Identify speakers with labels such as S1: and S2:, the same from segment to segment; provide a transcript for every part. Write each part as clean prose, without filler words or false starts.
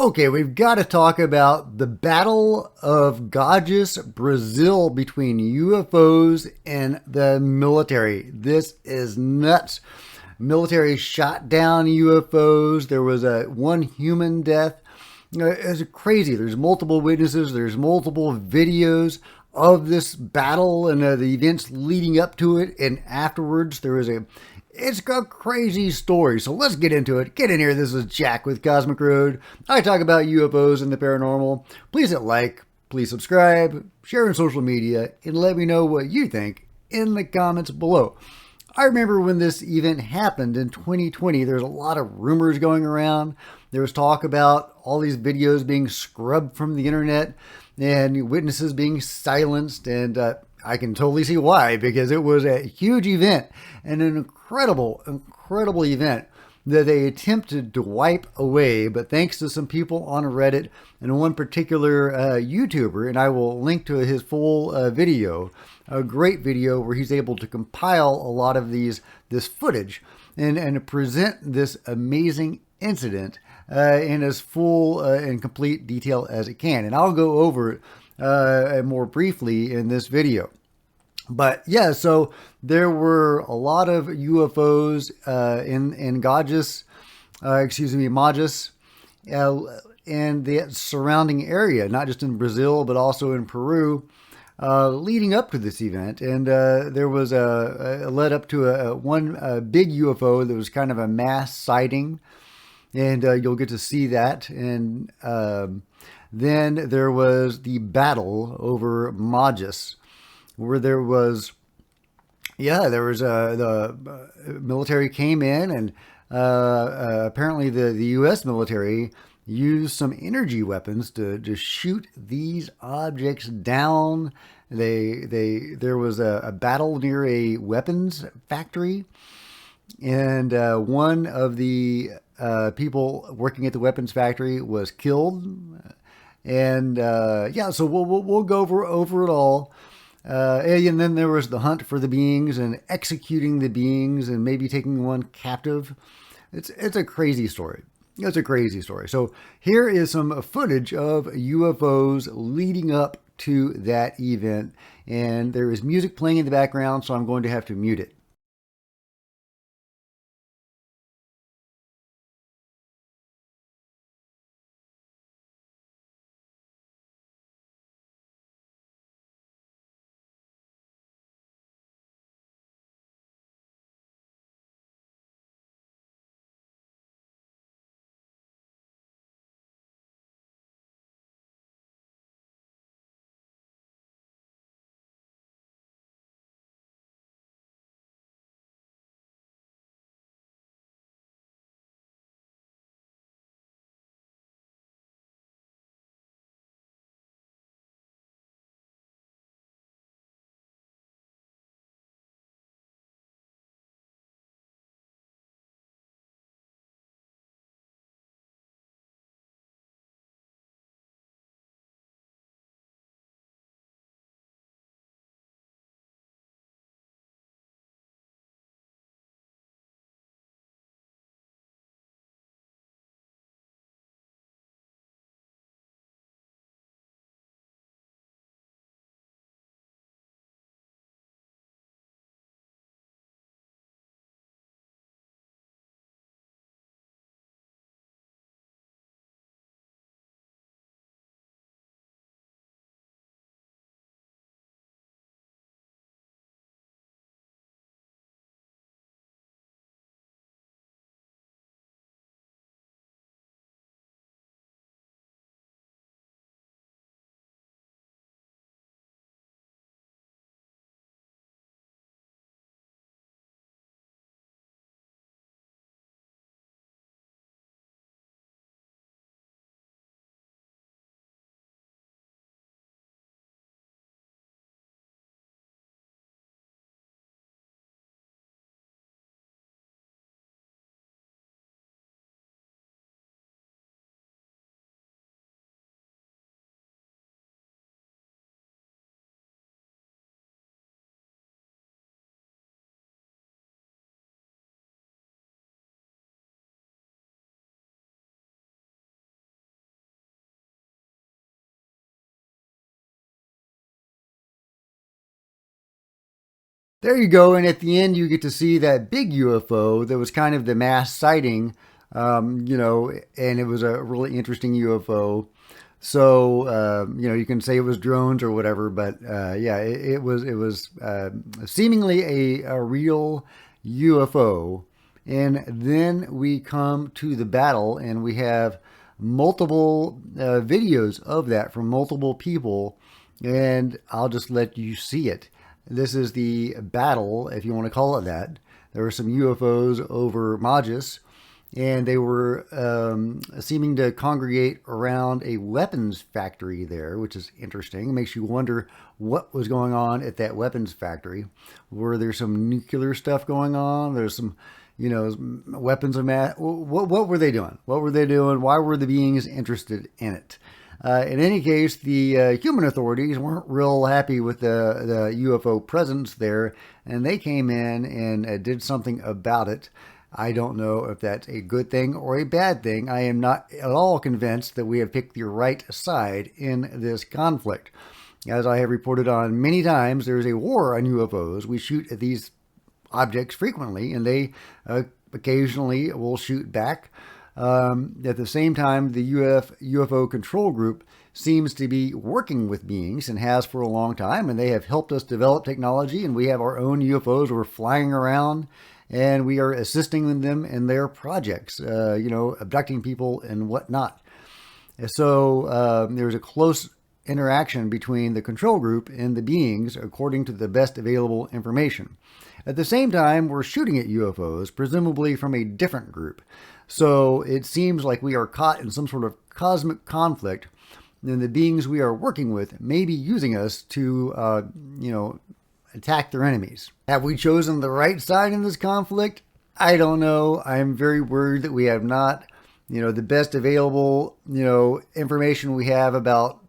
S1: Okay, we've got to talk about the Battle of Gajas, Brazil between UFOs and the military. This is nuts. Military shot down UFOs. There was a one human death. It's crazy. There's multiple witnesses. There's multiple videos of this battle and the events leading up to it and afterwards. It's a crazy story. So let's get into it. Get in here. This is Jack with Cosmic Road. I talk about UFOs and the paranormal. Please hit like, please subscribe, share on social media, and let me know what you think in the comments below. I remember when this event happened in 2020, there's a lot of rumors going around. There was talk about all these videos being scrubbed from the internet and witnesses being silenced. And I can totally see why, because it was a huge event and an incredible event that they attempted to wipe away. But thanks to some people on Reddit and one particular YouTuber, and I will link to his full video, a great video where he's able to compile a lot of this footage and present this amazing incident in as full and complete detail as it can. And I'll go over it more briefly in this video. But yeah, so there were a lot of UFOs in Gajas, Majas, and the surrounding area, not just in Brazil, but also in Peru, leading up to this event. And there was led up to one big UFO that was kind of a mass sighting, and you'll get to see that. And then there was the battle over Majas, where the military came in, and apparently the U.S. military used some energy weapons to shoot these objects down. There was a battle near a weapons factory, and one of the people working at the weapons factory was killed. And so we'll go over it all. And then there was the hunt for the beings and executing the beings and maybe taking one captive. It's a crazy story. It's a crazy story. So here is some footage of UFOs leading up to that event. And there is music playing in the background, so I'm going to have to mute it. There you go. And at the end, you get to see that big UFO that was kind of the mass sighting, and it was a really interesting UFO. So you can say it was drones or whatever, but yeah, it was seemingly a real UFO. And then we come to the battle, and we have multiple videos of that from multiple people, and I'll just let you see it. This is the battle, if you want to call it that. There were some UFOs over Majus, and they were seeming to congregate around a weapons factory there, which is interesting. It makes you wonder what was going on at that weapons factory. Were there some nuclear stuff going on? There's some, weapons of mass. What were they doing? What were they doing? Why were the beings interested in it? In any case, the human authorities weren't real happy with the UFO presence there, and they came in and did something about it. I don't know if that's a good thing or a bad thing. I am not at all convinced that we have picked the right side in this conflict. As I have reported on many times, there is a war on UFOs. We shoot at these objects frequently, and they occasionally will shoot back. At the same time, the UFO control group seems to be working with beings and has for a long time, and they have helped us develop technology, and we have our own UFOs. We're flying around, and we are assisting them in their projects, abducting people and whatnot. So there's a close interaction between the control group and the beings according to the best available information. At the same time, we're shooting at UFOs, presumably from a different group. So it seems like we are caught in some sort of cosmic conflict, and the beings we are working with may be using us to, attack their enemies. Have we chosen the right side in this conflict? I don't know. I'm very worried that we have not, the best available, information we have about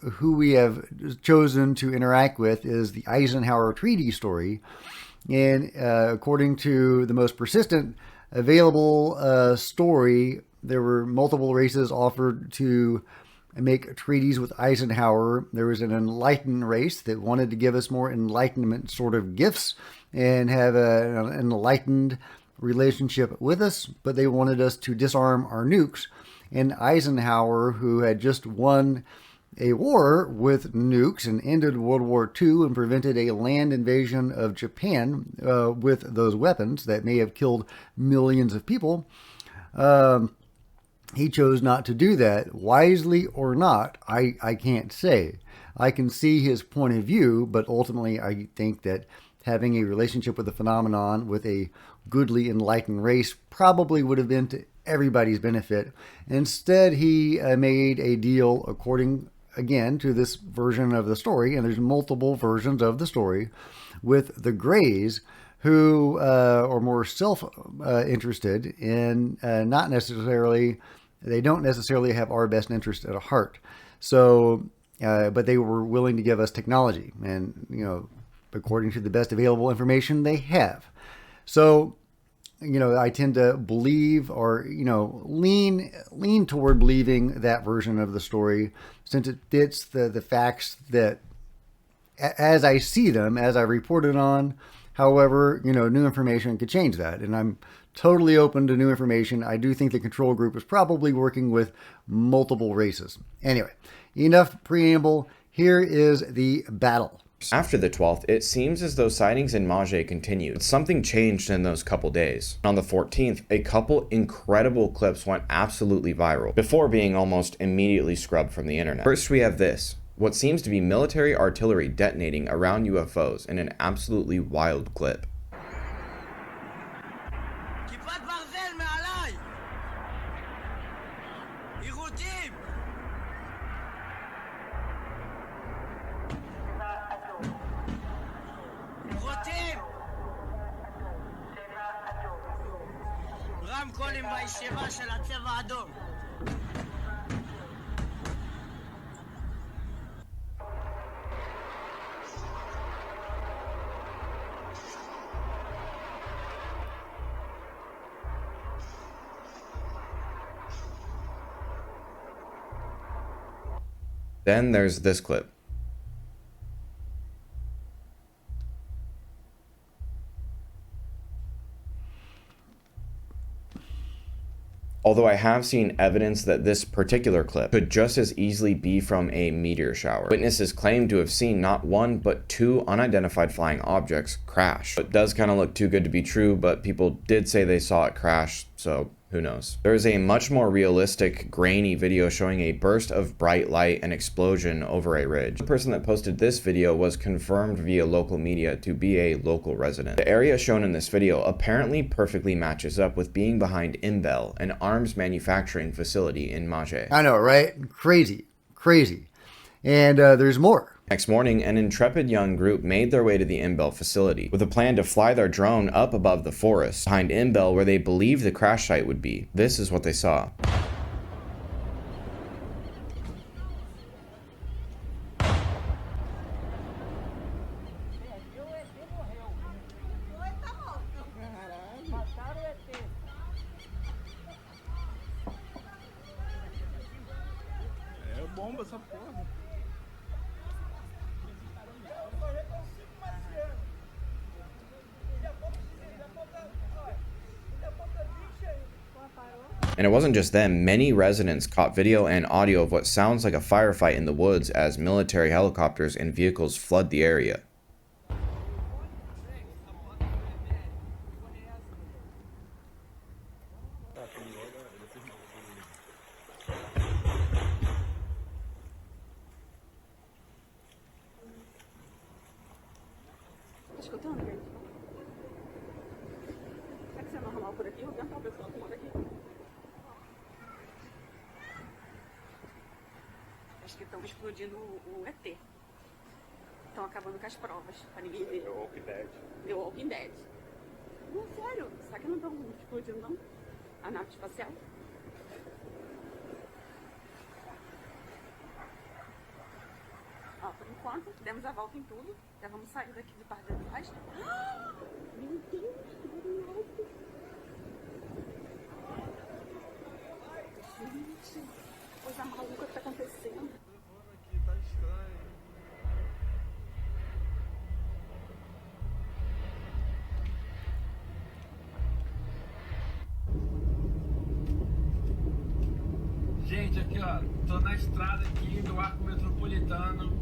S1: who we have chosen to interact with is the Eisenhower Treaty story. And according to the most persistent available story, there were multiple races offered to make treaties with Eisenhower. There was an enlightened race that wanted to give us more enlightenment sort of gifts and have an enlightened relationship with us, but they wanted us to disarm our nukes. And Eisenhower, who had just won a war with nukes and ended World War II and prevented a land invasion of Japan with those weapons that may have killed millions of people, he chose not to do that. Wisely or not, I can't say. I can see his point of view, but ultimately I think that having a relationship with the phenomenon with a goodly enlightened race probably would have been to everybody's benefit. Instead, he made a deal according, again, to this version of the story, and there's multiple versions of the story, with the Greys, who are more self-interested in not necessarily, they don't necessarily have our best interest at heart. So, but they were willing to give us technology, and, according to the best available information they have. So, I tend to believe or, lean toward believing that version of the story since it fits the facts that as I see them, as I reported on. However, new information could change that. And I'm totally open to new information. I do think the control group is probably working with multiple races. Anyway, enough preamble. Here is the battle.
S2: After the 12th, it seems as though sightings in Maje continued. Something changed in those couple days. On the 14th, a couple incredible clips went absolutely viral, before being almost immediately scrubbed from the internet. First, we have this, what seems to be military artillery detonating around UFOs in an absolutely wild clip. Then there's this clip. Although I have seen evidence that this particular clip could just as easily be from a meteor shower. Witnesses claim to have seen not one, but two unidentified flying objects crash. It does kind of look too good to be true, but people did say they saw it crash, so who knows? There is a much more realistic, grainy video showing a burst of bright light and explosion over a ridge. The person that posted this video was confirmed via local media to be a local resident. The area shown in this video apparently perfectly matches up with being behind Imbel, an arms manufacturing facility in Maje.
S1: I know, right? Crazy. Crazy. And there's more.
S2: Next morning, an intrepid young group made their way to the Imbel facility with a plan to fly their drone up above the forest behind Imbel where they believed the crash site would be. This is what they saw. And it wasn't just them, many residents caught video and audio of what sounds like a firefight in the woods as military helicopters and vehicles flood the area.
S3: Acho que estão explodindo o ET. Estão acabando com as provas, pra ninguém ver. Deu Walking Dead. Deu Walking Dead. Não, sério. Será que não estão explodindo, não? A nave espacial? Ó, por enquanto, demos a volta em tudo. Já vamos sair daqui de parte de trás. Meu Deus, que barulho alto. Gente, coisa maluca que tá acontecendo.
S4: Aqui tá estranho. Gente, aqui ó, tô na estrada aqui do arco metropolitano,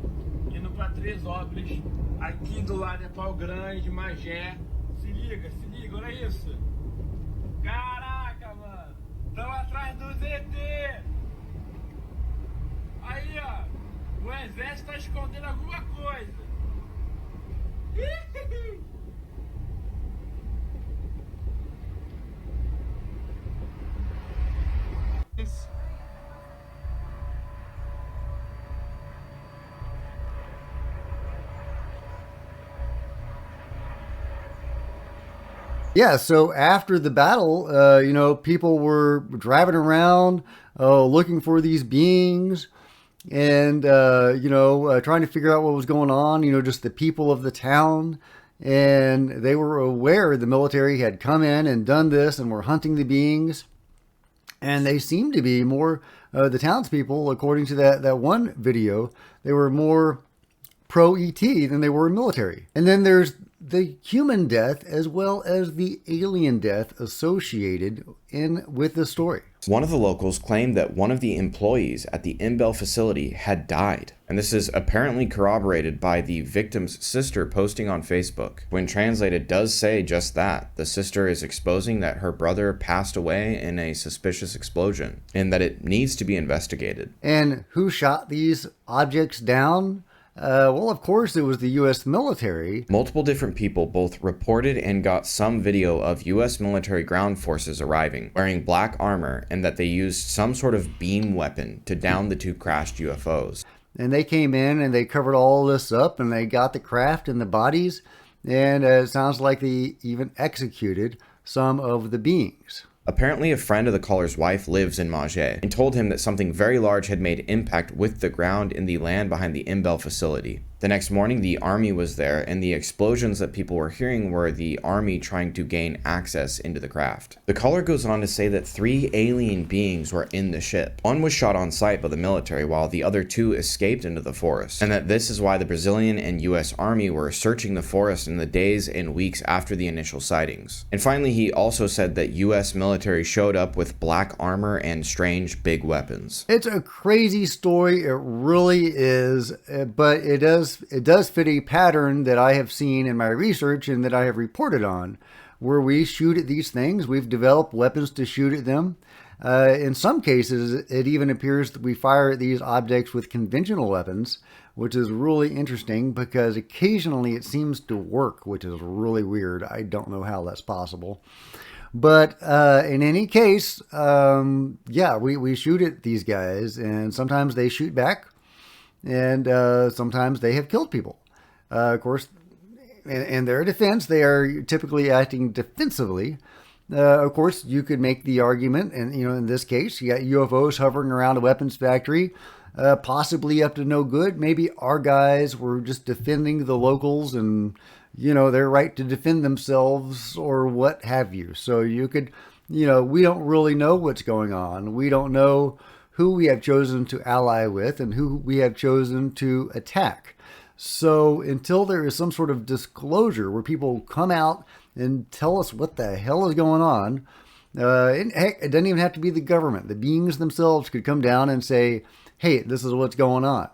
S4: indo pra Tresópolis. Aqui do lado é Pau Grande, Magé. Se liga, olha isso. Caraca, mano, tão atrás do ZT. Aí, ó, o exército tá escondendo alguma coisa. Isso.
S1: Yeah, so after the battle, people were driving around looking for these beings and, trying to figure out what was going on, just the people of the town. And they were aware the military had come in and done this and were hunting the beings. And they seemed to be more, the townspeople, according to that one video, they were more pro-ET than they were military. And then there's the human death as well as the alien death associated with the story.
S2: One of the locals claimed that one of the employees at the Imbel facility had died. And this is apparently corroborated by the victim's sister posting on Facebook. When translated, does say just that. The sister is exposing that her brother passed away in a suspicious explosion and that it needs to be investigated.
S1: And who shot these objects down? Well, of course, it was the U.S. military.
S2: Multiple different people both reported and got some video of U.S. military ground forces arriving, wearing black armor, and that they used some sort of beam weapon to down the two crashed UFOs.
S1: And they came in and they covered all this up and they got the craft and the bodies. And it sounds like they even executed some of the beings.
S2: Apparently, a friend of the caller's wife lives in Maje and told him that something very large had made impact with the ground in the land behind the Imbel facility. The next morning, the army was there, and the explosions that people were hearing were the army trying to gain access into the craft. The caller goes on to say that 3 alien beings were in the ship. One was shot on sight by the military, while the other 2 escaped into the forest, and that this is why the Brazilian and US Army were searching the forest in the days and weeks after the initial sightings. And finally, he also said that US military showed up with black armor and strange big weapons.
S1: It's a crazy story, it really is, but it does fit a pattern that I have seen in my research and that I have reported on, where we shoot at these things. We've developed weapons to shoot at them. In some cases, it even appears that we fire at these objects with conventional weapons, which is really interesting because occasionally it seems to work, which is really weird. I don't know how that's possible. But in any case, yeah, we shoot at these guys, and sometimes they shoot back, and sometimes they have killed people. Of course, in their defense, they are typically acting defensively. Of course, you could make the argument, and in this case, you got UFOs hovering around a weapons factory, possibly up to no good. Maybe our guys were just defending the locals and their right to defend themselves or what have you. So you could, we don't really know what's going on. We don't know who we have chosen to ally with and who we have chosen to attack. So until there is some sort of disclosure where people come out and tell us what the hell is going on, and heck, it doesn't even have to be the government. The beings themselves could come down and say, hey, this is what's going on.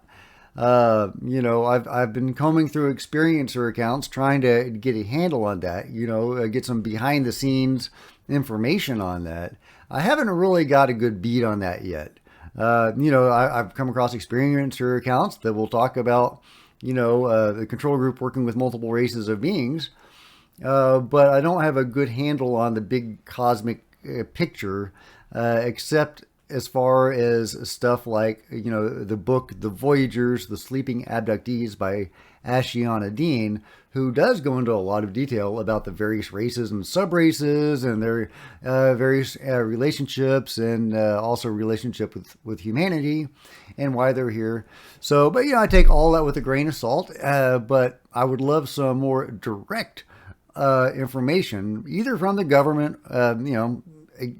S1: I've been combing through experiencer accounts trying to get a handle on that, get some behind the scenes information on that. I haven't really got a good beat on that yet. I've come across experiencer accounts that will talk about, the control group working with multiple races of beings. But I don't have a good handle on the big cosmic picture, except as far as stuff like, the book, The Voyagers, The Sleeping Abductees by Ashiana Dean, who does go into a lot of detail about the various races and sub-races and their various relationships and also relationship with humanity and why they're here. So, but, I take all that with a grain of salt, but I would love some more direct information, either from the government,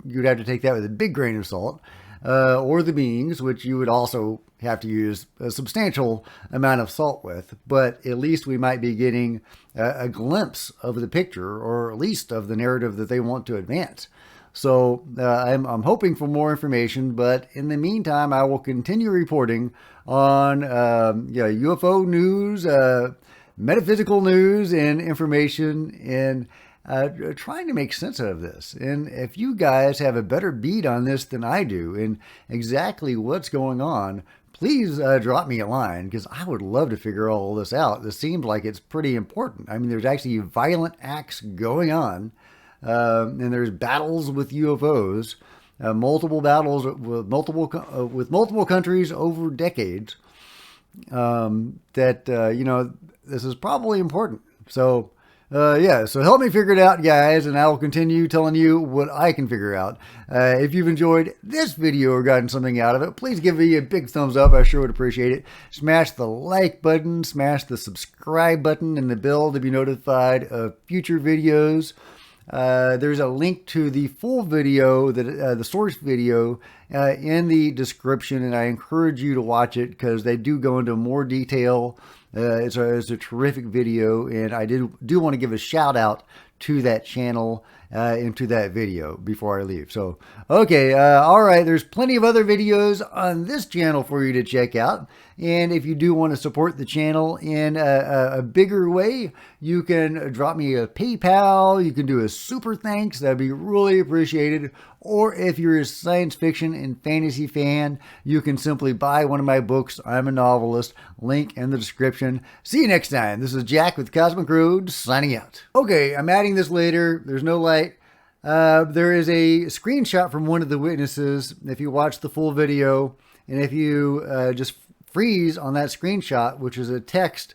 S1: you'd have to take that with a big grain of salt, or the beings, which you would also have to use a substantial amount of salt with. But at least we might be getting a glimpse of the picture, or at least of the narrative that they want to advance. So I'm hoping for more information, but in the meantime, I will continue reporting on UFO news, metaphysical news and information, and trying to make sense of this. And if you guys have a better beat on this than I do and exactly what's going on, please drop me a line, because I would love to figure all this out. This seems like it's pretty important. I mean, there's actually violent acts going on, and there's battles with UFOs, multiple battles with multiple countries over decades. This is probably important. So, so help me figure it out, guys, and I will continue telling you what I can figure out. If you've enjoyed this video or gotten something out of it, please give me a big thumbs up. I sure would appreciate it. Smash the like button, smash the subscribe button, and the bell to be notified of future videos. There's a link to the full video, the source video, in the description, and I encourage you to watch it because they do go into more detail. It's a terrific video, and I do want to give a shout out to that channel and to that video before I leave. So, okay, all right, there's plenty of other videos on this channel for you to check out. And if you do want to support the channel in a bigger way, you can drop me a PayPal. You can do a super thanks. That'd be really appreciated. Or if you're a science fiction and fantasy fan, you can simply buy one of my books. I'm a novelist. Link in the description. See you next time. This is Jack with Cosmic Road signing out. Okay, I'm adding this later. There's no light. There is a screenshot from one of the witnesses. If you watch the full video, and if you just freeze on that screenshot, which is a text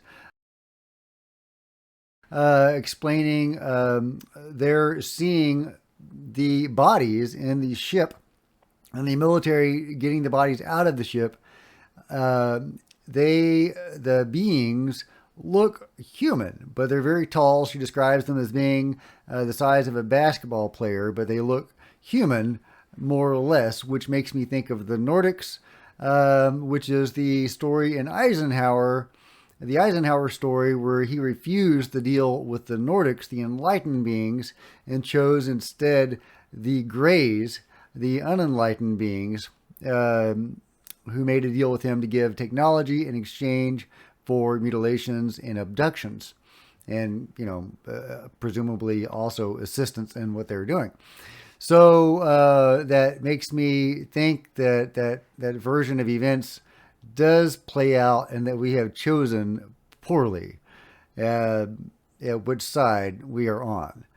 S1: explaining they're seeing the bodies in the ship and the military getting the bodies out of the ship. the beings look human, but they're very tall. She describes them as being the size of a basketball player, but they look human more or less, which makes me think of the Nordics, which is the story in Eisenhower, the Eisenhower story where he refused to deal with the Nordics, the enlightened beings, and chose instead the Greys, the unenlightened beings, who made a deal with him to give technology in exchange for mutilations and abductions, and presumably also assistance in what they're doing. So that makes me think that that version of events does play out, and that we have chosen poorly which side we are on.